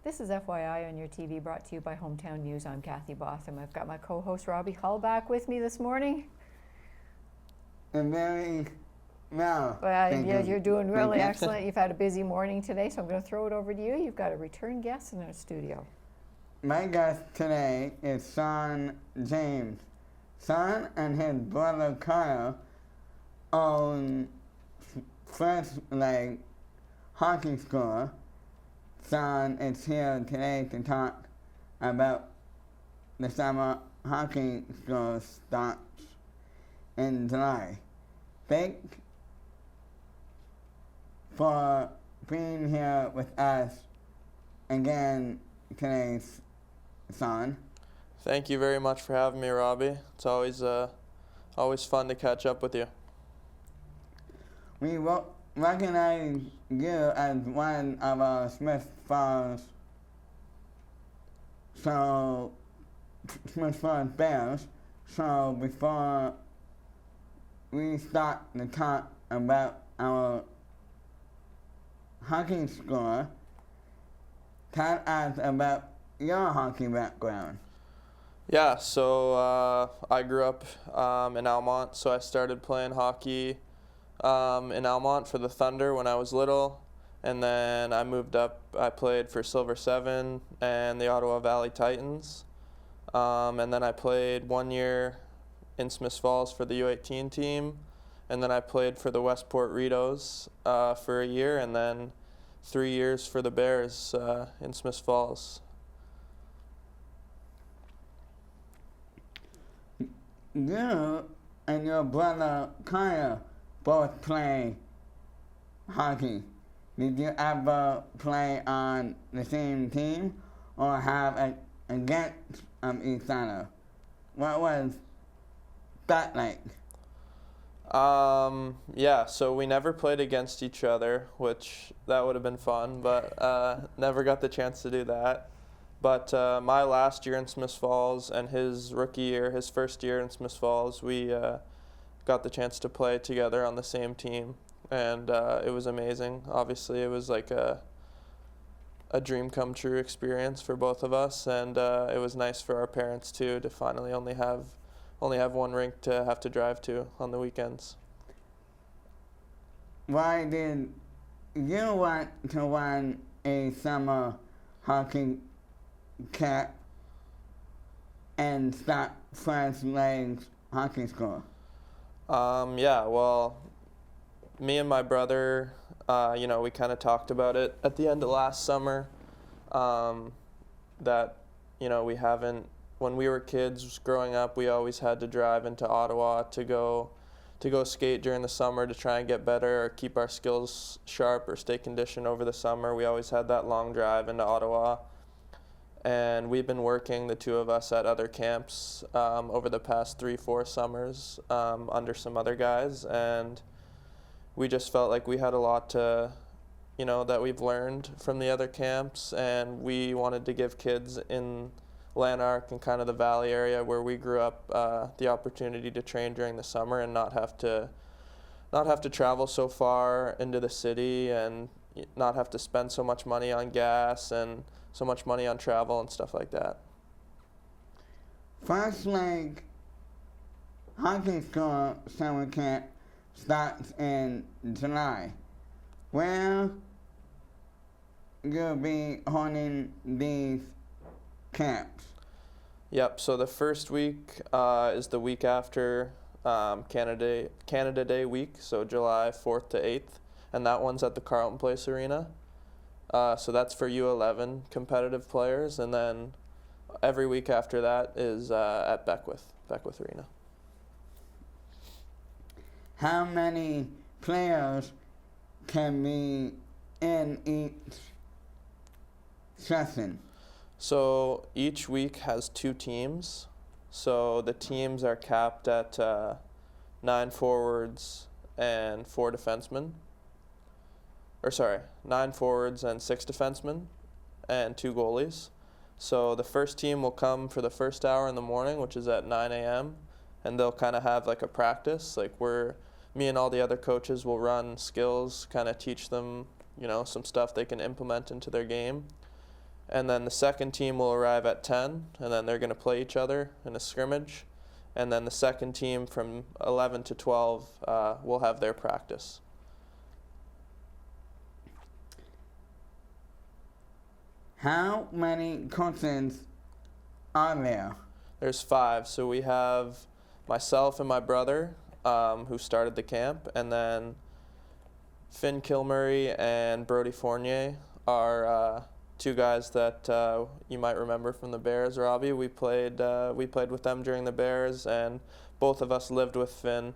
This is FYI on your TV, brought to you by Hometown News. I'm Kathy Botham. I've got my co-host Robbie Hull back with me this morning. And very well. Well, yeah, you're doing really excellent. You've had a busy morning today, so I'm going to throw it over to you. You've got a return guest in our studio. My guest today is Sean James. Sean and his brother Kyle own First Leg Hockey School. Sean is here today to talk about the summer hockey school starts in July. Thank for being here with us again today, Sean. Thank you very much for having me, Robbie. It's always fun to catch up with you. We recognize you as one of our Smiths Falls Bears. So before we start to talk about our hockey score, tell us about your hockey background. Yeah, so I grew up in Almont, so I started playing hockey in Almont for the Thunder when I was little, and then I moved up. I played for Silver 7 and the Ottawa Valley Titans, and then I played 1 year in Smiths Falls for the U18 team, and then I played for the Westport Ritos for a year, and then 3 years for the Bears in Smiths Falls. You and your brother Kyle both play hockey. Did you ever play on the same team or have against each other? What was that like? Yeah, so we never played against each other, which that would have been fun, but never got the chance to do that. But my last year in Smiths Falls and his rookie year, his first year in Smiths Falls, we got the chance to play together on the same team, and it was amazing. Obviously, it was like a dream come true experience for both of us, and it was nice for our parents too to finally only have one rink to have to drive to on the weekends. Why did you want to run a summer hockey camp and start First Legs Hockey School? Yeah, well, me and my brother, we kind of talked about it at the end of last summer, that, when we were kids growing up, we always had to drive into Ottawa to go skate during the summer to try and get better or keep our skills sharp or stay conditioned over the summer. We always had that long drive into Ottawa. And we've been working, the two of us, at other camps over the past 3-4 summers under some other guys. And we just felt like we had a lot that we've learned from the other camps. And we wanted to give kids in Lanark and kind of the Valley area where we grew up the opportunity to train during the summer and not have to travel so far into the city and not have to spend so much money on gas and so much money on travel and stuff like that. First Leg Hockey School summer camp starts in July. Where you'll be holding these camps? Yep, so the first week is the week after Canada Day week, so July 4th to 8th, and that one's at the Carleton Place Arena. So that's for U11 competitive players, and then every week after that is at Beckwith Arena. How many players can be in each session? So each week has 2 teams. So the teams are capped at 9 forwards and 4 defensemen. 9 forwards and 6 defensemen and 2 goalies. So the first team will come for the first hour in the morning, which is at 9 a.m., and they'll kind of have like a practice, like me and all the other coaches will run skills, kind of teach them, some stuff they can implement into their game. And then the second team will arrive at 10, and then they're going to play each other in a scrimmage. And then the second team from 11 to 12 will have their practice. How many coaches are there? There's 5. So we have myself and my brother, who started the camp, and then Finn Kilmurray and Brody Fournier are 2 guys that you might remember from the Bears, Robbie. We played with them during the Bears, and both of us lived with Finn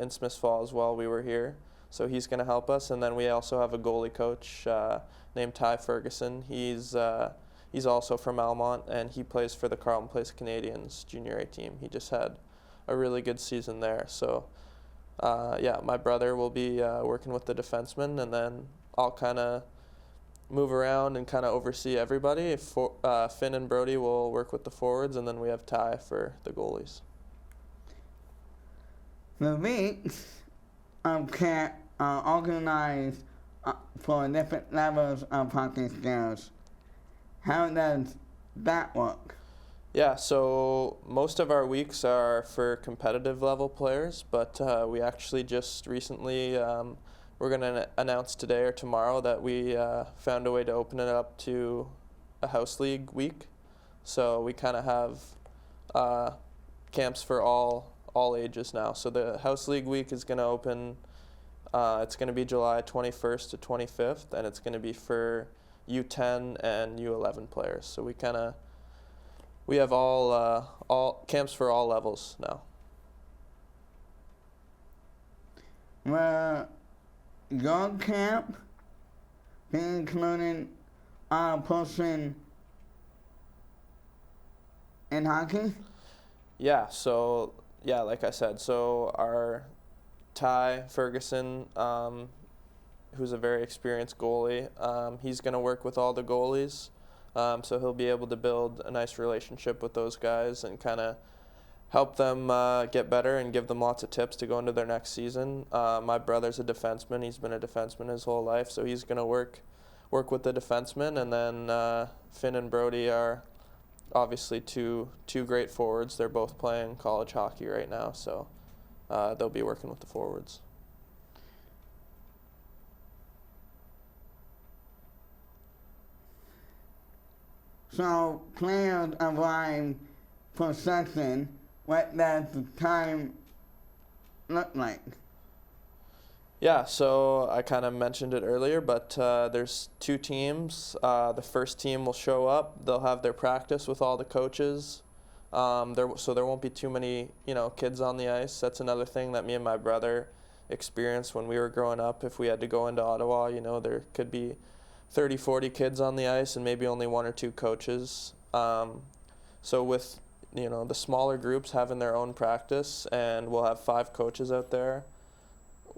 in Smiths Falls while we were here. So he's going to help us. And then we also have a goalie coach named Ty Ferguson. He's also from Almont, and he plays for the Carleton Place Canadians Junior A team. He just had a really good season there. So my brother will be working with the defensemen, and then I'll kind of move around and kind of oversee everybody. Finn and Brody will work with the forwards, and then we have Ty for the goalies. The weeks of camp are organized for different levels of hockey skills. How does that work? Yeah, so most of our weeks are for competitive level players, but we actually just recently, we're going to announce today or tomorrow that we found a way to open it up to a house league week. So we kind of have camps for all ages now. So the house league week is going to open, it's going to be July 21st to 25th, and it's going to be for U10 and U11 players. So we have all camps for all levels now. Will your camp be including a person in hockey? Yeah, so like I said, so our Ty Ferguson, who's a very experienced goalie, he's going to work with all the goalies. So he'll be able to build a nice relationship with those guys and kind of help them get better and give them lots of tips to go into their next season. My brother's a defenseman. He's been a defenseman his whole life, so he's going to work with the defensemen. And then Finn and Brody are obviously two great forwards. They're both playing college hockey right now, so they'll be working with the forwards. So players arrive for session. What does the time look like? Yeah, so I kind of mentioned it earlier, but there's 2 teams. The first team will show up. They'll have their practice with all the coaches. So there won't be too many, kids on the ice. That's another thing that me and my brother experienced when we were growing up. If we had to go into Ottawa, there could be 30, 40 kids on the ice and maybe only 1 or 2 coaches. So with, the smaller groups having their own practice, and we'll have 5 coaches out there,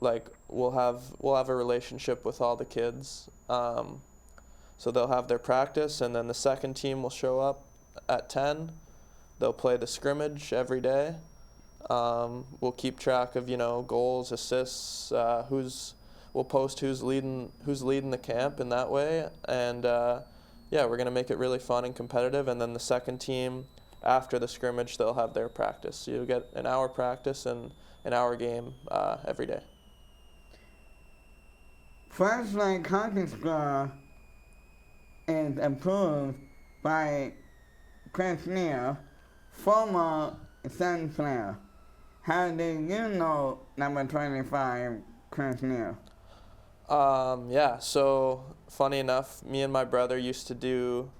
we'll have a relationship with all the kids. So they'll have their practice, and then the second team will show up at 10. They'll play the scrimmage every day. We'll keep track of, goals, assists, we'll post who's leading the camp in that way. And we're going to make it really fun and competitive. And then the second team, after the scrimmage, they'll have their practice. So you'll get an hour practice and an hour game every day. First Lake Hockey School is approved by Chris Neal, former Sun player. How do you know number 25, Chris Neal? So funny enough, me and my brother used to do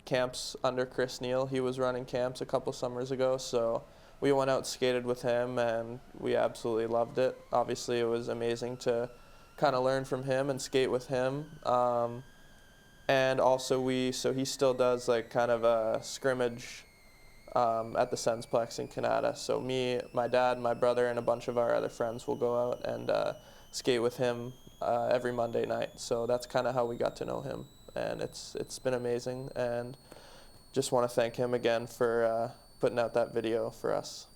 camps under Chris Neal. He was running camps a couple summers ago, so we went out, skated with him, and we absolutely loved it. Obviously, it was amazing to kind of learn from him and skate with him. And also he still does kind of a scrimmage at the Sensplex in Canada. So me, my dad, my brother, and a bunch of our other friends will go out and skate with him every Monday night. So that's kind of how we got to know him, and it's been amazing. And just want to thank him again for putting out that video for us.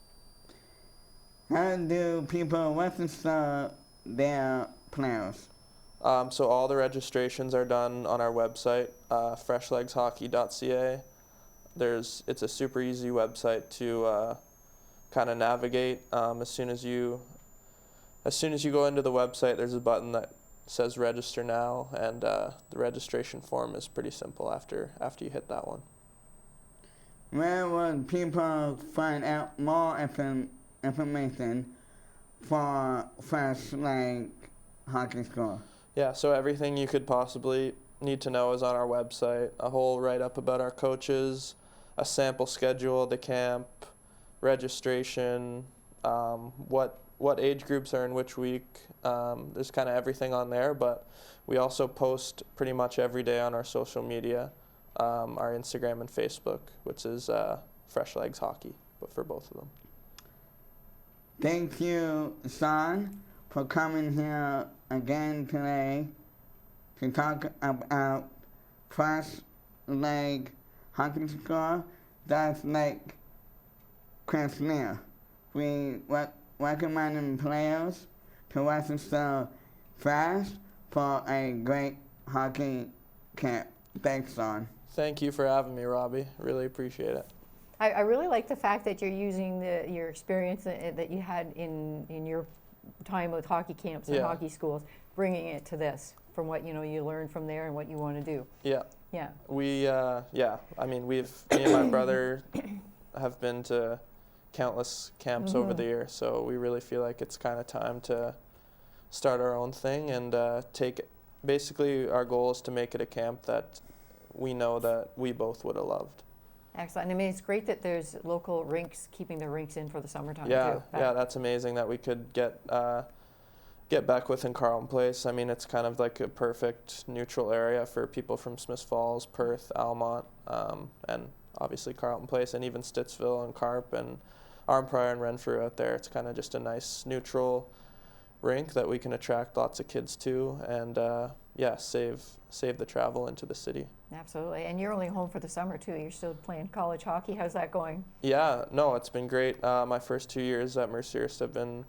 How do people register their players? So all the registrations are done on our website, freshlegshockey.ca. It's a super easy website to kind of navigate. As soon as you go into the website, there's a button that says register now, and the registration form is pretty simple after you hit that one. Where would people find out more information for Fresh Leg Hockey School? Yeah, so everything you could possibly need to know is on our website. A whole write-up about our coaches, a sample schedule of the camp, registration, what age groups are in which week. There's kind of everything on there, but we also post pretty much every day on our social media, our Instagram and Facebook, which is Fresh Legs Hockey, but for both of them. Thank you, Sean, for coming here again today to talk about Fresh Leg Hockey School. That's like Chris Neal. We recommend players to register fast for a great hockey camp. Thanks, Sean. Thank you for having me, Robbie. Really appreciate it. I really like the fact that you're using your experience that you had in your time with hockey camps and Yeah. hockey schools, bringing it to this from what you learned from there and what you want to do. Yeah. Yeah. Me and my brother have been to countless camps over the years, so we really feel like it's kind of time to start our own thing and basically our goal is to make it a camp that we know that we both would have loved. Excellent. I mean, it's great that there's local rinks keeping the rinks in for the summertime Yeah, too. that's amazing that we could get Beckwith and Carlton Place. I mean, it's kind of like a perfect neutral area for people from Smiths Falls, Perth, Almont, and obviously Carlton Place, and even Stittsville and Carp and Arnprior and Renfrew out there. It's kind of just a nice neutral rink that we can attract lots of kids to, and save the travel into the city. Absolutely. And you're only home for the summer too. You're still playing college hockey. How's that going? Yeah, no, it's been great. My first 2 years at Mercyhurst have been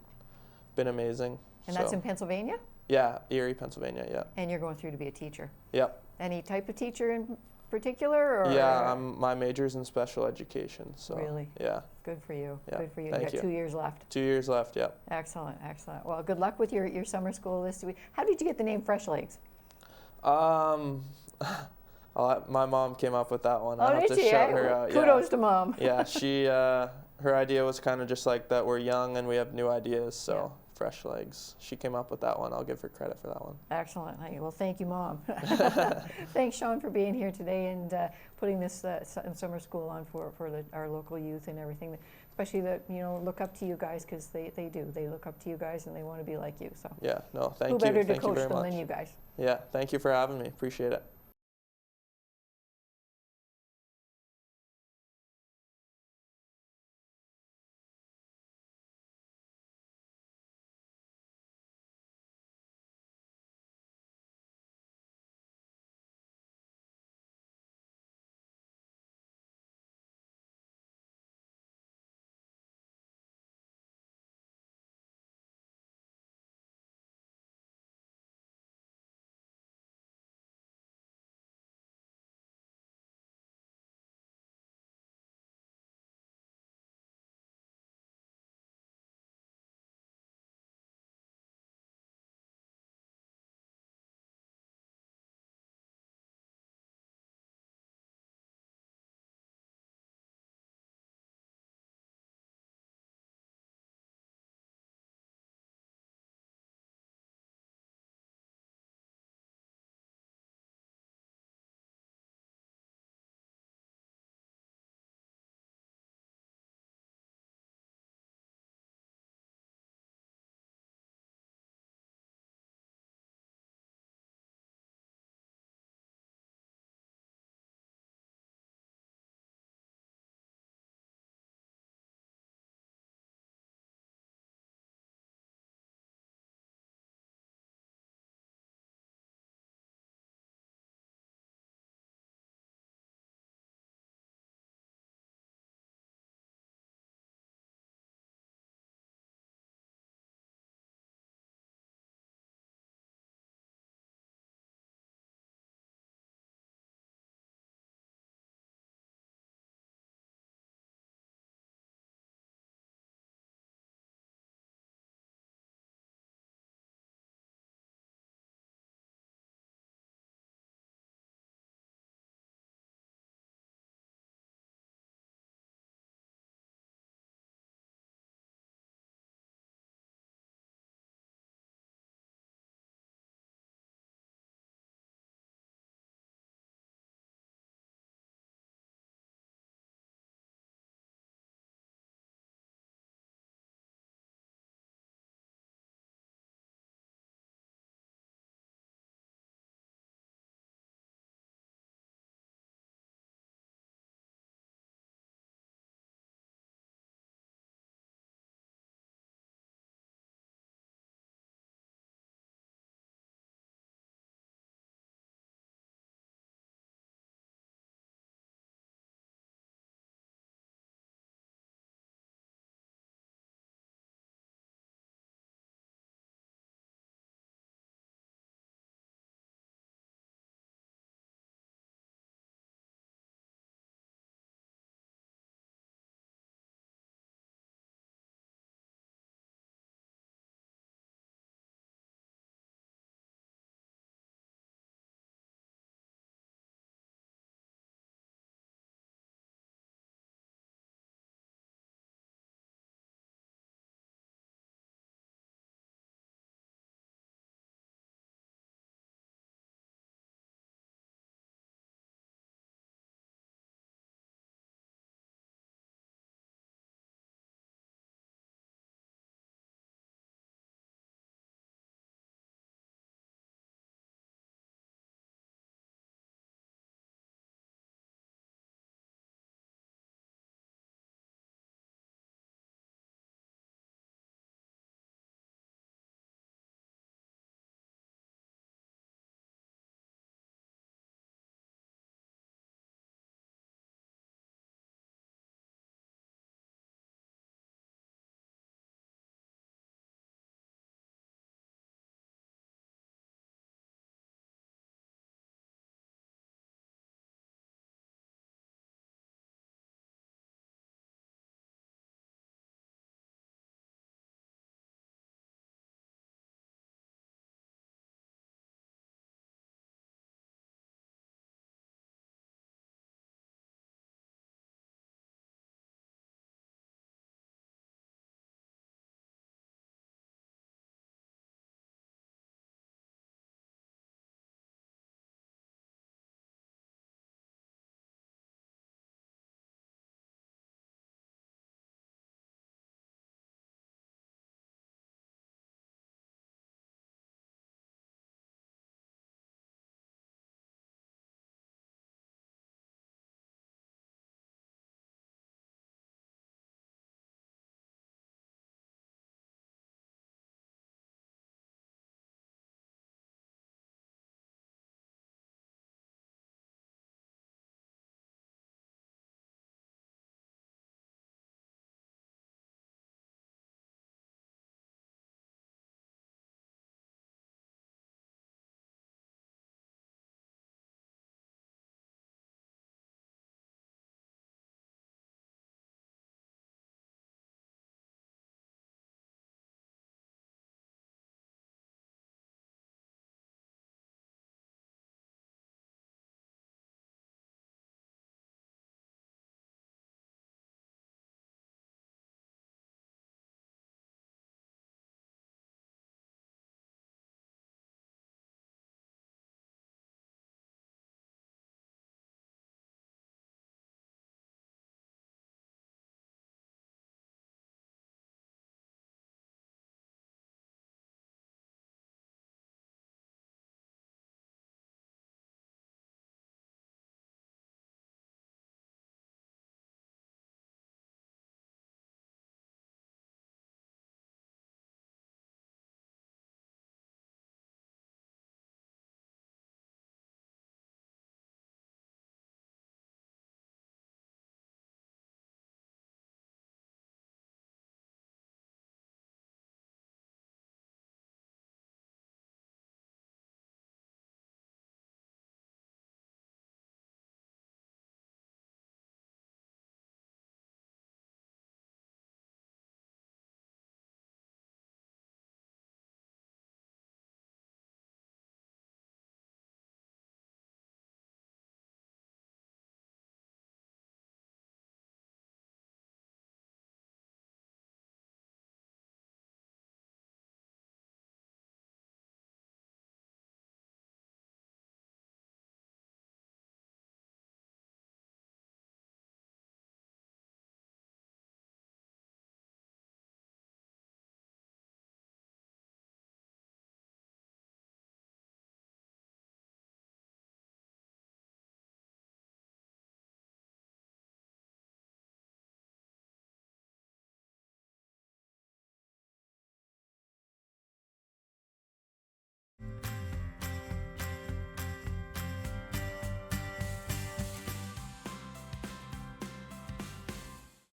amazing. And that's in Pennsylvania? Yeah, Erie, Pennsylvania. Yeah. And you're going through to be a teacher. Yep. Any type of teacher in particular? Or Yeah, my major's in special education. So Really? Yeah. Good for you. Yeah, Good for you. thank You got you. 2 years left. 2 years left. Yep. Excellent, excellent. Well, good luck with your summer school this week. How did you get the name Fresh Legs? My mom came up with that one. Oh, I'll have did to she? shout Eh? her out. Kudos to Mom. Yeah, she her idea was kind of just like that we're young and we have new ideas, so Yeah. Fresh Legs. She came up with that one. I'll give her credit for that one. Excellent. Hey, well, thank you, Mom. Thanks, Sean, for being here today and putting this summer school on for our local youth and everything. Especially that look up to you guys, because they do. They look up to you guys and they want to be like you. So Yeah, no, thank you. who better to Thank you coach very them much. than you guys? Yeah, thank you for having me. Appreciate it.